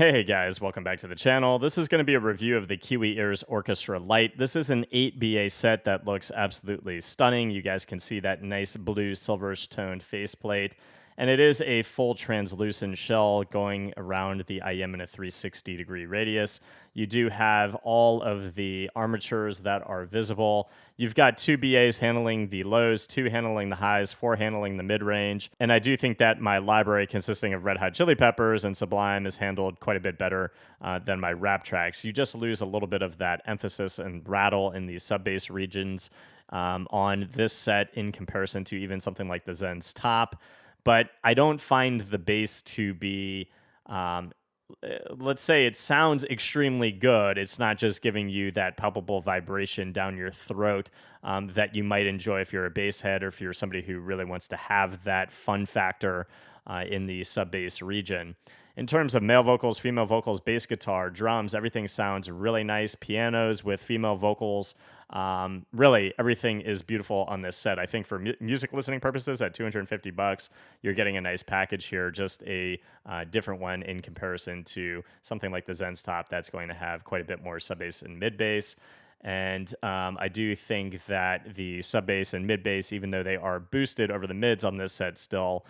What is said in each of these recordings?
Hey guys, welcome back to the channel. This is going to be a review of the Kiwi Orchestra Lite. This is an 8BA set that looks absolutely stunning. You guys can see that nice blue silverish toned faceplate. And it is a full translucent shell going around the IM in a 360-degree radius. You do have all of the armatures that are visible. You've got 2 BAs handling the lows, 2 handling the highs, 4 handling the mid-range. And I do think that my library consisting of Red Hot Chili Peppers and Sublime is handled quite a bit better than my rap tracks. You just lose a little bit of that emphasis and rattle in the sub-bass regions on this set in comparison to even something like the Zen's Top. But I don't find the bass to be, let's say it sounds extremely good. It's not just giving you that palpable vibration down your throat that you might enjoy if you're a bass head or if you're somebody who really wants to have that fun factor in the sub-bass region. In terms of male vocals, female vocals, bass guitar, drums, everything sounds really nice. Pianos with female vocals. Really, everything is beautiful on this set. I think for music listening purposes at $250, you're getting a nice package here, just a different one in comparison to something like the Zen's Top that's going to have quite a bit more sub-bass and mid-bass. And I do think that the sub-bass and mid-bass, even though they are boosted over the mids on this set still,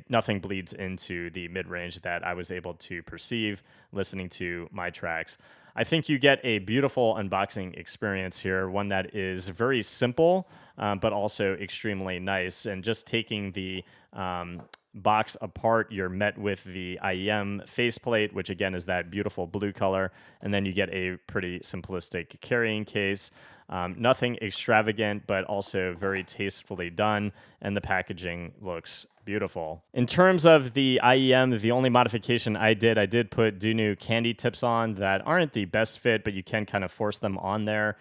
nothing bleeds into the mid-range that I was able to perceive listening to my tracks. I think you get a beautiful unboxing experience here, one that is very simple, but also extremely nice. And just taking the box apart, you're met with the IEM faceplate, which again is that beautiful blue color, and then you get a pretty simplistic carrying case. Nothing extravagant, but also very tastefully done, and the packaging looks beautiful. In terms of the IEM, the only modification I did put Dunu candy tips on that aren't the best fit, but you can kind of force them on there.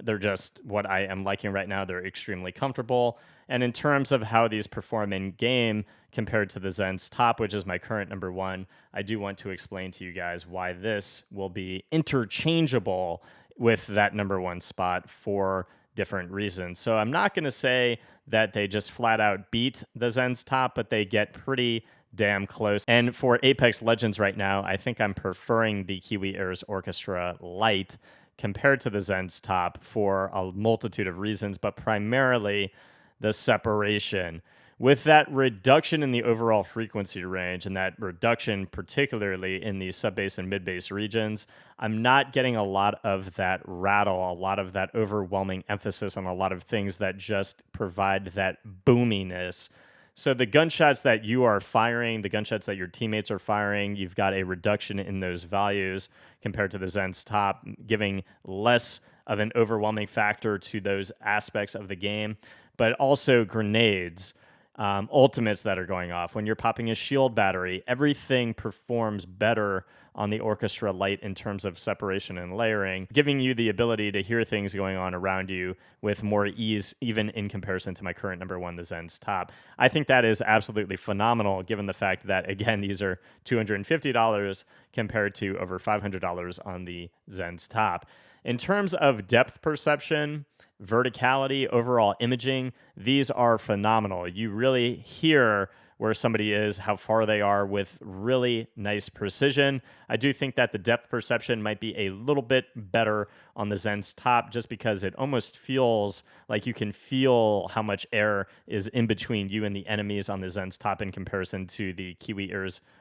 They're just what I am liking right now. They're extremely comfortable. And in terms of how these perform in game compared to the Zen's Top, which is my current number one, I do want to explain to you guys why this will be interchangeable with that number one spot for different reasons. So I'm not going to say that they just flat out beat the Zen's Top, but they get pretty damn close. And for Apex Legends right now, I think I'm preferring the Kiwi Orchestra Lite compared to the Zen's Top for a multitude of reasons, but primarily the separation. With that reduction in the overall frequency range and that reduction particularly in the sub-bass and mid-bass regions, I'm not getting a lot of that rattle, a lot of that overwhelming emphasis on a lot of things that just provide that boominess. So the gunshots that you are firing, the gunshots that your teammates are firing, you've got a reduction in those values compared to the Zen's Top, giving less of an overwhelming factor to those aspects of the game, but also grenades. Ultimates that are going off. When you're popping a shield battery, everything performs better on the Orchestra Lite in terms of separation and layering, giving you the ability to hear things going on around you with more ease, even in comparison to my current number one, the Zen's Top. I think that is absolutely phenomenal, given the fact that, again, these are $250 compared to over $500 on the Zen's Top. In terms of depth perception, verticality, overall imaging, these are phenomenal. You really hear where somebody is, how far they are with really nice precision. I do think that the depth perception might be a little bit better on the Zen's Top just because it almost feels like you can feel how much air is in between you and the enemies on the Zen's Top in comparison to the Kiwi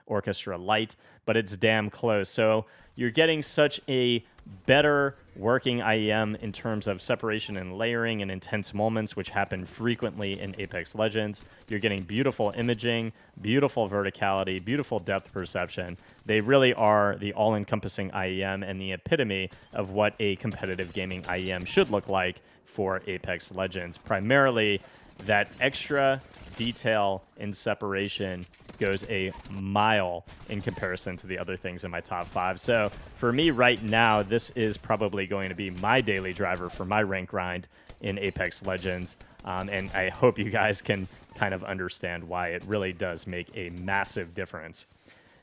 Orchestra Lite, but it's damn close. So you're getting such a better working IEM in terms of separation and layering and intense moments, which happen frequently in Apex Legends. You're getting beautiful imaging, beautiful verticality, beautiful depth perception. They really are the all-encompassing IEM and the epitome of what a competitive gaming IEM should look like for Apex Legends. Primarily, that extra detail and separation goes a mile in comparison to the other things in my top 5. So for me right now, this is probably going to be my daily driver for my rank grind in Apex Legends. And I hope you guys can kind of understand why it really does make a massive difference.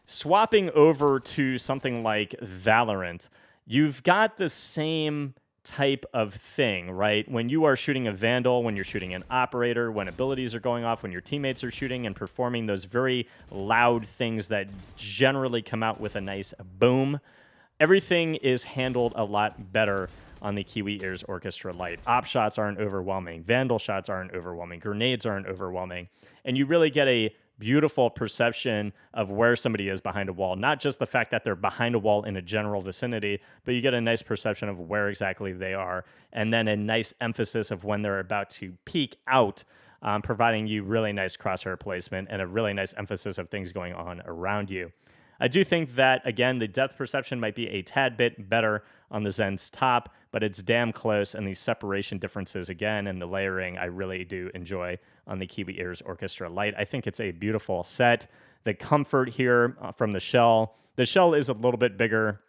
Swapping over to something like Valorant, you've got the same type of thing, right? When you are shooting a Vandal, when you're shooting an Operator, when abilities are going off, when your teammates are shooting and performing those very loud things that generally come out with a nice boom, everything is handled a lot better on the Kiwi Ears Orchestra Lite. Op shots aren't overwhelming. Vandal shots aren't overwhelming. Grenades aren't overwhelming. And you really get a beautiful perception of where somebody is behind a wall. Not just the fact that they're behind a wall in a general vicinity, but you get a nice perception of where exactly they are. And then a nice emphasis of when they're about to peek out, providing you really nice crosshair placement and a really nice emphasis of things going on around you. I do think that, again, the depth perception might be a tad bit better on the Zen's top, but it's damn close, and the separation differences, again, and the layering, I really do enjoy on the Kiwi Ears Orchestra Lite. I think it's a beautiful set. The comfort here from the shell is a little bit bigger,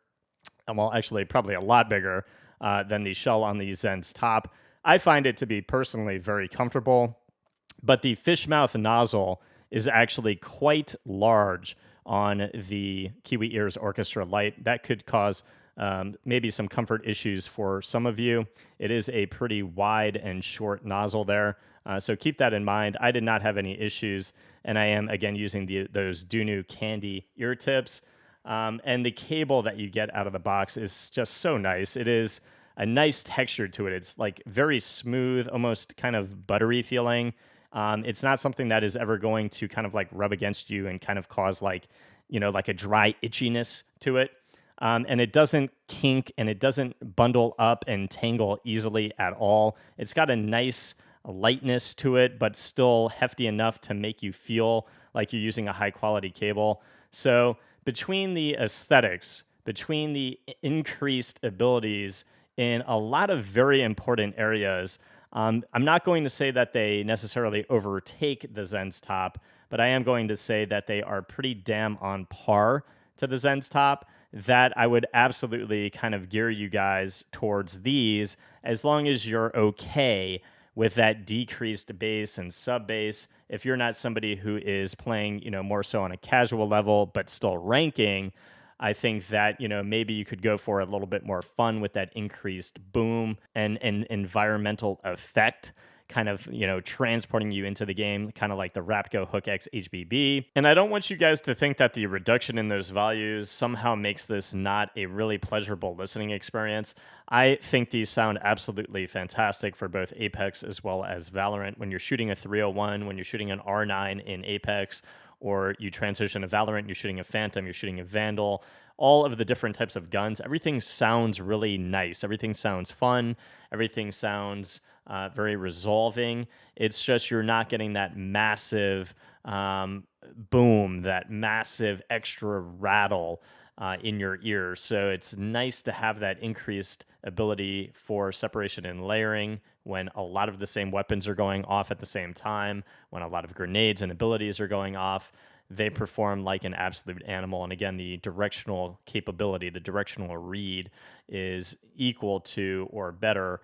well, actually, probably a lot bigger than the shell on the Zen's top. I find it to be personally very comfortable, but the fish mouth nozzle is actually quite large on the Kiwi Ears Orchestra Lite. That could cause maybe some comfort issues for some of you. It is a pretty wide and short nozzle there, so keep that in mind. I did not have any issues, and I am, again, using those Dunu Candy ear tips. And the cable that you get out of the box is just so nice. It is a nice texture to it. It's like very smooth, almost kind of buttery feeling. It's not something that is ever going to kind of like rub against you and kind of cause like, like a dry itchiness to it. And it doesn't kink and it doesn't bundle up and tangle easily at all. It's got a nice lightness to it, but still hefty enough to make you feel like you're using a high quality cable. So between the aesthetics, between the increased abilities in a lot of very important areas, I'm not going to say that they necessarily overtake the Zen's top, but I am going to say that they are pretty damn on par to the Zen's top, that I would absolutely kind of gear you guys towards these as long as you're okay with that decreased bass and sub bass. If you're not somebody who is playing, more so on a casual level, but still ranking, I think that, maybe you could go for a little bit more fun with that increased boom and environmental effect, kind of, transporting you into the game, kind of like the Rapco Hook X HBB. And I don't want you guys to think that the reduction in those values somehow makes this not a really pleasurable listening experience. I think these sound absolutely fantastic for both Apex as well as Valorant. When you're shooting a 301, when you're shooting an R9 in Apex, or you transition to Valorant, you're shooting a Phantom, you're shooting a Vandal, all of the different types of guns, everything sounds really nice. Everything sounds fun. Everything sounds very resolving. It's just you're not getting that massive boom, that massive extra rattle in your ear. So it's nice to have that increased ability for separation and layering when a lot of the same weapons are going off at the same time, when a lot of grenades and abilities are going off. They perform like an absolute animal. And again, the directional capability, the directional read is equal to or better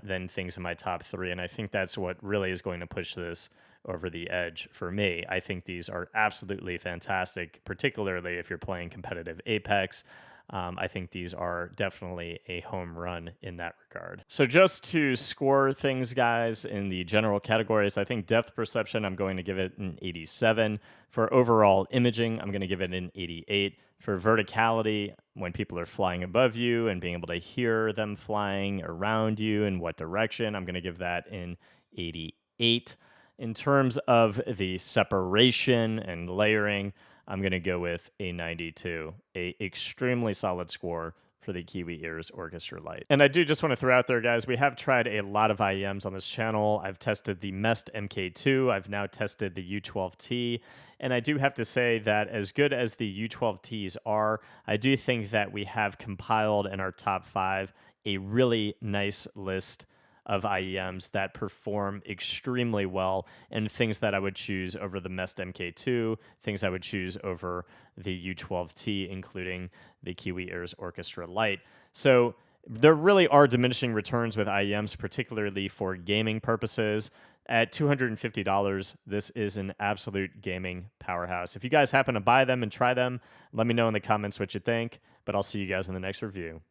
than things in my top three. And I think that's what really is going to push this over the edge for me. I think these are absolutely fantastic, particularly if you're playing competitive Apex. I think these are definitely a home run in that regard. So just to score things, guys, in the general categories, I think depth perception, I'm going to give it an 87. For overall imaging, I'm going to give it an 88. For verticality, when people are flying above you and being able to hear them flying around you in what direction, I'm going to give that an 88. In terms of the separation and layering, I'm going to go with a 92, a extremely solid score for the Kiwi Ears Orchestra Lite. And I do just want to throw out there, guys, we have tried a lot of IEMs on this channel. I've tested the Mest MK2. I've now tested the U12T. And I do have to say that as good as the U12Ts are, I do think that we have compiled in our top 5 a really nice list of IEMs that perform extremely well, and things that I would choose over the Mest MK2, things I would choose over the U12T, including the Kiwi Ears Orchestra Lite. So there really are diminishing returns with IEMs, particularly for gaming purposes. At $250, this is an absolute gaming powerhouse. If you guys happen to buy them and try them, let me know in the comments what you think, but I'll see you guys in the next review.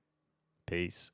Peace.